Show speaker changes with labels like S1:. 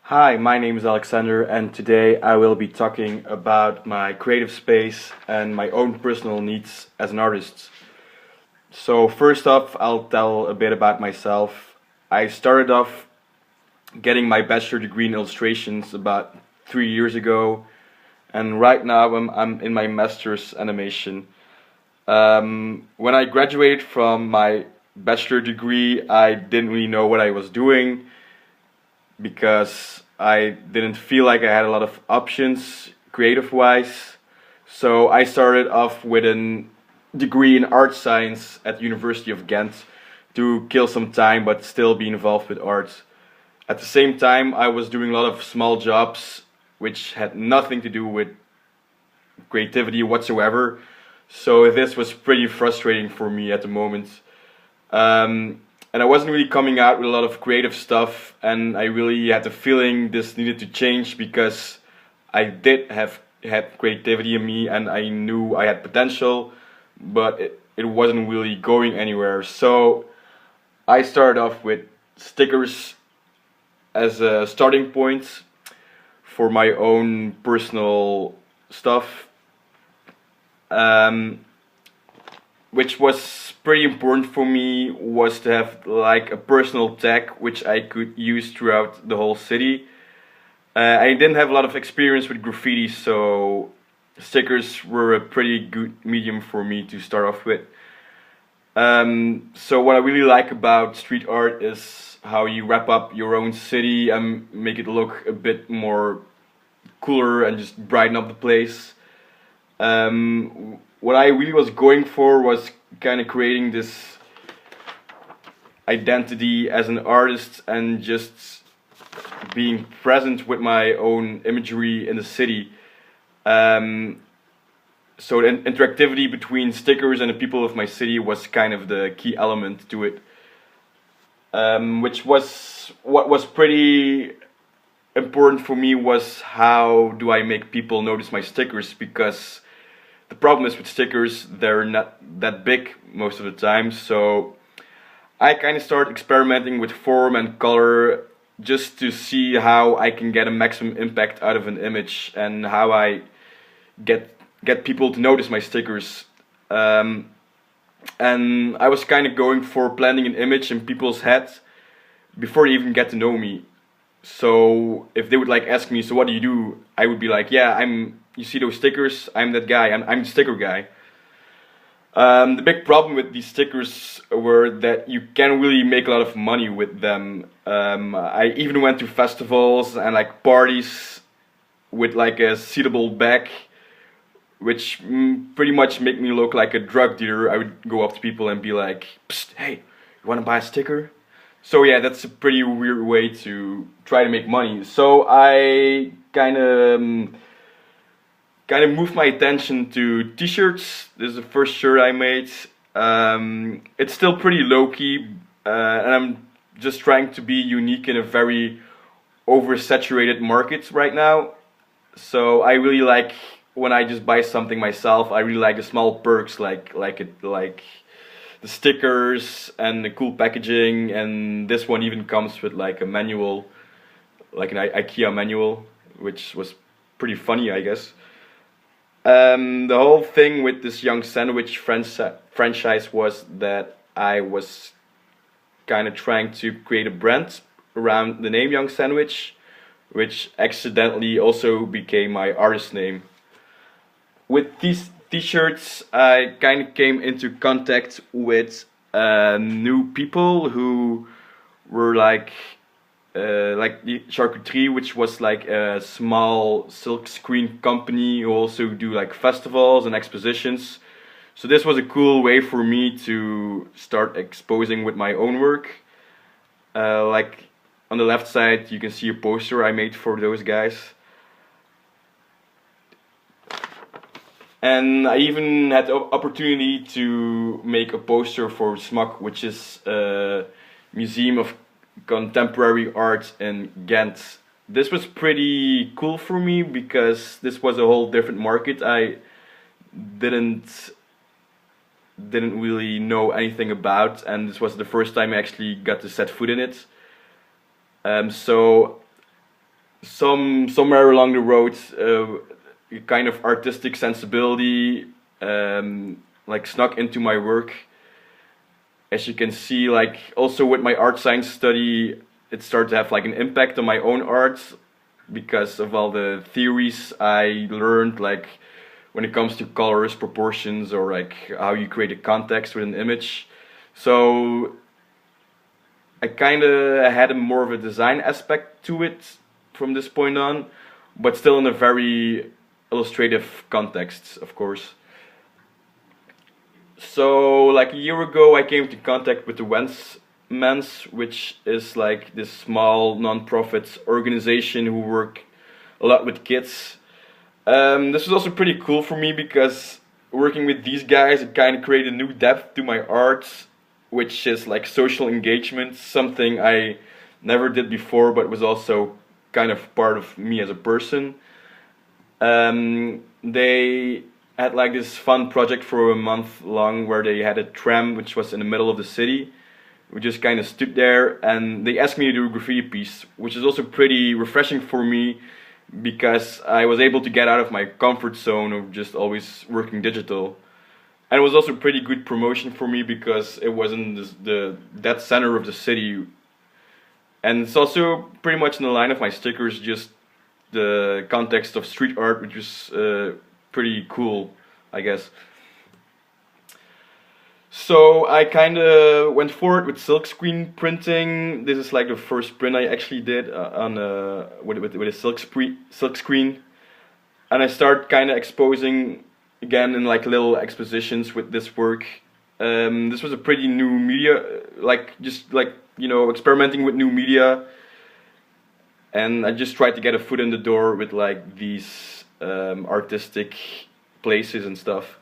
S1: Hi, my name is Alexander, and today I will be talking about my creative space and my own personal needs as an artist. So, first off, I'll tell a bit about myself. I started off getting my bachelor degree in illustrations about 3 years ago, and right now I'm in my master's animation. When I graduated from my bachelor degree, I didn't really know what I was doing because I didn't feel like I had a lot of options creative wise. So I started off with a degree in art science at the University of Ghent to kill some time but still be involved with art. At the same time, I was doing a lot of small jobs which had nothing to do with creativity whatsoever. So this was pretty frustrating for me at the moment. And I wasn't really coming out with a lot of creative stuff, and I really had the feeling this needed to change because I did have had creativity in me and I knew I had potential, but it wasn't really going anywhere. So I started off with stickers as a starting point for my own personal stuff. Um, which was pretty important for me was to have like a personal tag which I could use throughout the whole city. I didn't have a lot of experience with graffiti, so stickers were a pretty good medium for me to start off with. So what I really like about street art is how you wrap up your own city and make it look a bit more cooler and just brighten up the place. What I really was going for was kind of creating this identity as an artist and just being present with my own imagery in the city. Um, so the interactivity between stickers and the people of my city was kind of the key element to it, which was what was pretty important for me was how do I make people notice my stickers, because the problem is with stickers, they're not that big most of the time, so I kind of started experimenting with form and color just to see how I can get a maximum impact out of an image and how I get people to notice my stickers. Um, and I was kind of going for planting an image in people's heads before they even get to know me. So if they would like ask me, so what do you do? I would be like, yeah, you see those stickers? I'm that guy. I'm the sticker guy. The big problem with these stickers were that you can't really make a lot of money with them. I even went to festivals and like parties with like a seatable bag, which pretty much make me look like a drug dealer. I would go up to people and be like, "Psst, hey, you want to buy a sticker?" So yeah, that's a pretty weird way to try to make money. So I kind of moved my attention to t-shirts. This is the first shirt I made. It's still pretty low-key, and I'm just trying to be unique in a very oversaturated market right now. So I really like when I just buy something myself. I really like the small perks, like the stickers and the cool packaging. And this one even comes with like a manual, like an IKEA manual, which was pretty funny, I guess. The whole thing with this Young Sandwich franchise was that I was kind of trying to create a brand around the name Young Sandwich, which accidentally also became my artist name. With these t-shirts, I kind of came into contact with new people who were like the Charcuterie, which was like a small silk screen company who also do like festivals and expositions. So this was a cool way for me to start exposing with my own work. Like on the left side, you can see a poster I made for those guys. And I even had the opportunity to make a poster for SMUC, which is a museum of contemporary art in Ghent. This was pretty cool for me because this was a whole different market. I didn't didn't really know anything about, and this was the first time I actually got to set foot in it. So somewhere along the road, a kind of artistic sensibility like snuck into my work. As you can see, like also with my art science study, it started to have like an impact on my own art because of all the theories I learned, like when it comes to colors, proportions, or like how you create a context with an image. So I kind of had a more of a design aspect to it from this point on, but still in a very illustrative context, of course. So, like a year ago, I came into contact with the Mens, which is like this small non-profit organization who work a lot with kids. This was also pretty cool for me because working with these guys, it kind of created a new depth to my art, which is like social engagement, something I never did before, but was also kind of part of me as a person. They had like this fun project for a month long where they had a tram which was in the middle of the city. We just kind of stood there and they asked me to do a graffiti piece, which is also pretty refreshing for me because I was able to get out of my comfort zone of just always working digital. And it was also pretty good promotion for me because it wasn't the dead center of the city. And it's also pretty much in the line of my stickers, just the context of street art, which was pretty cool, I guess. So I kind of went forward with silkscreen printing. This is like the first print I actually did on with a silk screen, and I start kind of exposing again in like little expositions with this work. This was a pretty new media, like just like experimenting with new media, and I just tried to get a foot in the door with like these artistic places and stuff.